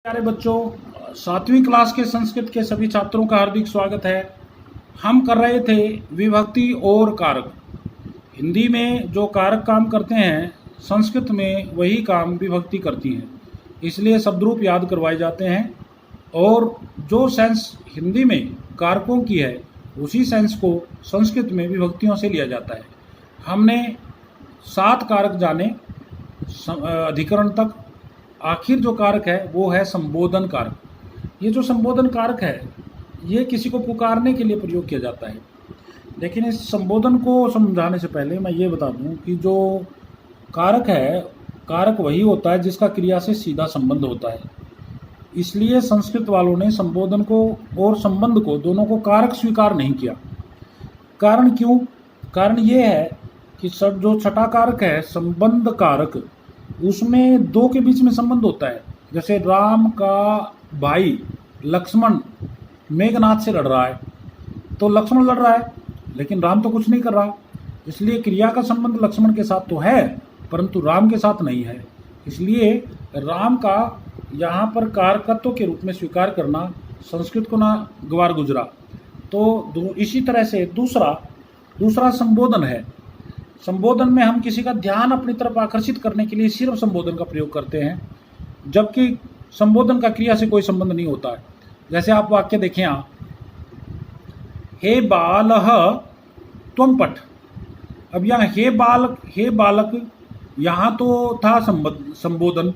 प्यारे बच्चों, सातवीं क्लास के संस्कृत के सभी छात्रों का हार्दिक स्वागत है। हम कर रहे थे विभक्ति और कारक। हिंदी में जो कारक काम करते हैं, संस्कृत में वही काम विभक्ति करती हैं, इसलिए शब्दरूप याद करवाए जाते हैं। और जो सेंस हिंदी में कारकों की है, उसी सेंस को संस्कृत में विभक्तियों से लिया जाता है। हमने 7 कारक जाने अधिकरण तक। आखिर जो कारक है वो है संबोधन कारक। ये जो संबोधन कारक है, ये किसी को पुकारने के लिए प्रयोग किया जाता है। लेकिन इस संबोधन को समझाने से पहले मैं ये बता दूं कि जो कारक है, कारक वही होता है जिसका क्रिया से सीधा संबंध होता है। इसलिए संस्कृत वालों ने संबोधन को और संबंध को दोनों को कारक स्वीकार नहीं किया। कारण क्यों? कारण ये है कि सब जो छठा कारक है संबंध कारक, उसमें 2 के बीच में संबंध होता है। जैसे राम का भाई लक्ष्मण मेघनाथ से लड़ रहा है, तो लक्ष्मण लड़ रहा है लेकिन राम तो कुछ नहीं कर रहा, इसलिए क्रिया का संबंध लक्ष्मण के साथ तो है परंतु राम के साथ नहीं है। इसलिए राम का यहाँ पर कारकत्व के रूप में स्वीकार करना संस्कृत को ना गवार गुजरा। तो इसी तरह से दूसरा संबोधन है। संबोधन में हम किसी का ध्यान अपनी तरफ आकर्षित करने के लिए सिर्फ संबोधन का प्रयोग करते हैं, जबकि संबोधन का क्रिया से कोई संबंध नहीं होता है। जैसे आप वाक्य देखें, यहाँ हे बालः त्वं पठ। अब यहाँ हे बालक यहाँ तो था संबोधन,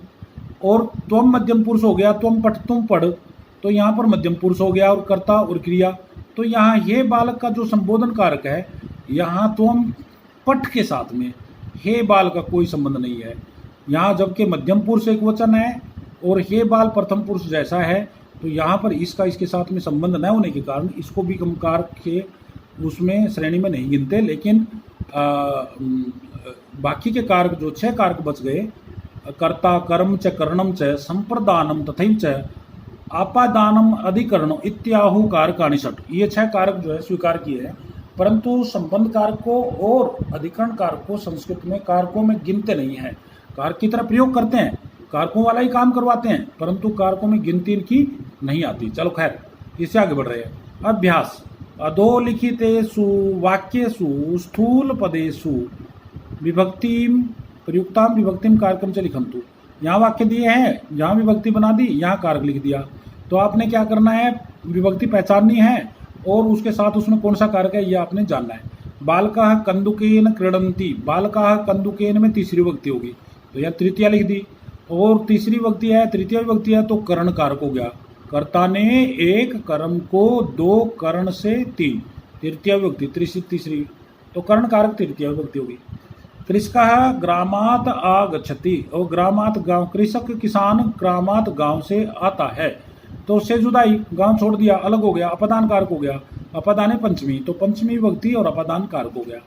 और त्वं मध्यम पुरुष हो गया, त्वं पठ तुम पढ़, तो यहाँ पर मध्यम पुरुष हो गया और कर्ता और क्रिया। तो यहाँ हे बालक का जो संबोधन कारक है, यहाँ त्वं पठ के साथ में हे बाल का कोई संबंध नहीं है। यहाँ जबकि मध्यम पुरुष एक वचन है और हे बाल प्रथम पुरुष जैसा है, तो यहाँ पर इसका इसके साथ में संबंध न होने के कारण इसको भी हम कारक के उसमें श्रेणी में नहीं गिनते। लेकिन बाकी के कारक जो 6 कारक बच गए, कर्ता कर्म च करणम च संप्रदानम तथैव च आपादानम अधिकरण इत्याहु कारकाणि षट्, ये 6 कारक जो है स्वीकार किए हैं। परंतु संबंध कारक को और अधिकरण कारक को संस्कृत में कारकों में गिनते नहीं हैं। कारक की तरह प्रयोग करते हैं, कारकों वाला ही काम करवाते हैं, परंतु कारकों में गिनती इनकी नहीं आती। चलो खैर, इससे आगे बढ़ रहे हैं। अभ्यास। अधोलिखितेषु वाक्येषु स्थूल पदेषु विभक्तिम प्रयुक्ताम विभक्तिम कारकम च लिखन्तु। यहाँ वाक्य दिए हैं, जहाँ विभक्ति बना दी, यहाँ कारक लिख दिया। तो आपने क्या करना है, विभक्ति पहचाननी है और उसके साथ उसमें कौन सा कारक है ये आपने जानना है। बालकाः कंदुकेन क्रीडन्ति, बालकाः कंदुकेन में तीसरी विभक्ति होगी, तो यह तृतीया लिख दी। और तीसरी विभक्ति है, तृतीय विभक्ति है, तो करण कारक हो गया। कर्ता ने एक कर्म को 2 करण से 3, तृतीय विभक्ति तीसरी, तो करण कारक तृतीय विभक्ति होगी। कृषकः ग्रामात् आगच्छति, और ग्रामात् गाँव, कृषक किसान ग्रामात् गाँव से आता है, तो उससे जुदाई, गांव छोड़ दिया, अलग हो गया, अपादान कारक हो गया। अपादाने पंचमी, तो पंचमी विभक्ति और अपादान कारक हो गया।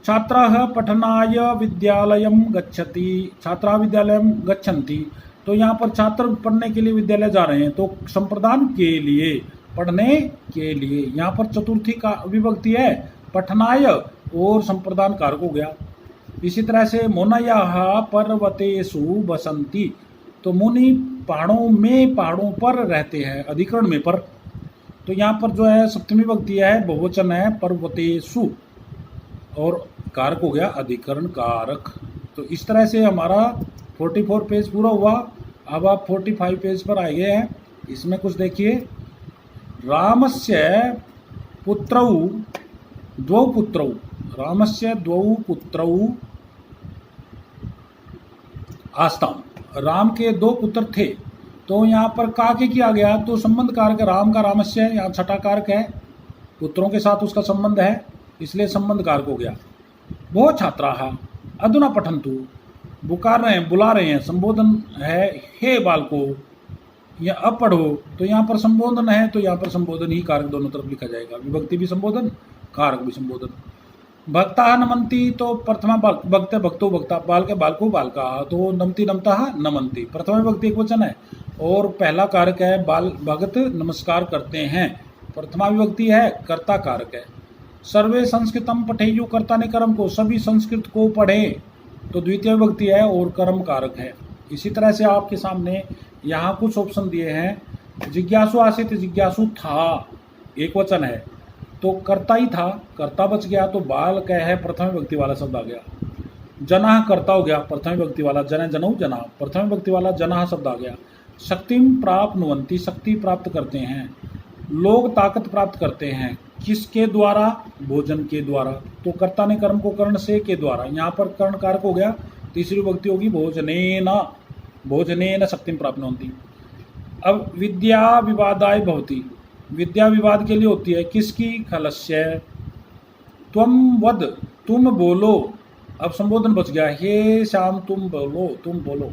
छात्रः पठनाय विद्यालयं गच्छति, छात्रा विद्यालयं गच्छन्ति, तो यहाँ पर छात्र पढ़ने के लिए विद्यालय जा रहे हैं, तो संप्रदान के लिए, पढ़ने के लिए, यहाँ पर चतुर्थी का विभक्ति है पठनाय और संप्रदान कारक हो गया। इसी तरह से मुनयः पर्वतेषु बसन्ति, तो मुनि पहाड़ों पर रहते हैं, अधिकरण में पर, तो यहाँ पर जो है सप्तमी विभक्ति है, बहुवचन है पर्वतेषु, और कारक हो गया अधिकरण कारक। तो इस तरह से हमारा 44 पेज पूरा हुआ। अब आप 45 पेज पर आ गए हैं। इसमें कुछ देखिए, रामस्य पुत्रौ द्वौ पुत्रौ, रामस्य द्वौ पुत्रौ आस्ताम, राम के 2 पुत्र थे, तो यहाँ पर का के किया गया, तो संबंध कारक राम का रामस्य है, यहाँ छठा कारक है, पुत्रों के साथ उसका संबंध है, इसलिए संबंध कारक हो गया। वो छात्राः अधुना पठन्तु, पुकार रहे हैं, बुला रहे हैं, संबोधन है हे बालको, या अब पढ़ो, तो यहाँ पर संबोधन है, तो यहाँ पर संबोधन ही कारक दोनों तरफ लिखा जाएगा, विभक्ति भी संबोधन, कारक भी संबोधन। भक्ता नमन्ति, तो प्रथमा भक्त भक्तो भक्ता, बाल के बालको बालका, तो नमति नमता नमन्ति, प्रथमा विभक्ति एक वचन है और पहला कारक है बाल भगत नमस्कार करते हैं, प्रथमा विभक्ति है, कर्ता कारक है। सर्वे संस्कृतम पठेयु, कर्ता ने कर्म को, सभी संस्कृत को पढ़े, तो द्वितीय विभक्ति है और कर्म कारक है। इसी तरह से आपके सामने यहाँ कुछ ऑप्शन दिए हैं। जिज्ञासु आसित, जिज्ञासु था, एक वचन है तो कर्ता ही था, कर्ता बच गया तो बाल कह है प्रथम विभक्ति वाला शब्द आ गया। जना कर्ता हो गया प्रथम विभक्ति वाला, जन जनऊ जना प्रथम विभक्ति वाला जना शब्द आ गया। शक्तिम प्राप्त नुवंती, शक्ति प्राप्त करते हैं। लोग ताकत प्राप्त करते हैं, किसके द्वारा? भोजन के द्वारा। तो कर्ता ने कर्म को कर्ण से के द्वारा, यहाँ पर कर्ण कारक हो गया, तीसरी विभक्ति होगी भोजनेन, भोजनेन शक्तिम प्राप्त नुवंती। अब विद्या विवादाय भवती, विद्या विवाद के लिए होती है, किसकी? खलस्य। त्वम वद, तुम बोलो, अब संबोधन बच गया, हे श्याम तुम बोलो, तुम बोलो।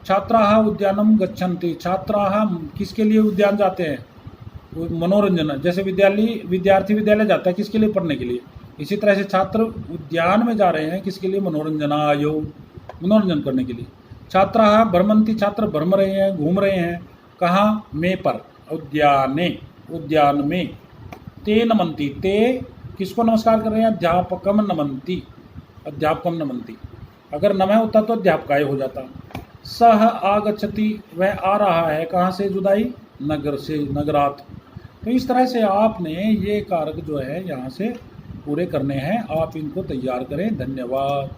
छात्राः उद्यानम गच्छन्ति, छात्राः किसके लिए उद्यान जाते हैं? मनोरंजन, जैसे विद्यार्थी विद्यालय जाता है किसके लिए? पढ़ने के लिए। इसी तरह से छात्र उद्यान में जा रहे हैं किसके लिए? मनोरंजनायो, मनोरंजन करने के लिए। छात्राः भ्रमन्ति, छात्र भ्रम रहे हैं, घूम रहे हैं, कहाँ? में पर, उद्याने, उद्यान में। ते नमन्ति, ते किसको नमस्कार कर रहे हैं? अध्यापकम नमन्ति, अध्यापकम नमन्ति। अगर नमः होता तो अध्यापकाय हो जाता। सह आगच्छति, वह आ रहा है, कहाँ से? जुदाई, नगर से, नगरात। तो इस तरह से आपने ये कारक जो है यहाँ से पूरे करने हैं, आप इनको तैयार करें। धन्यवाद।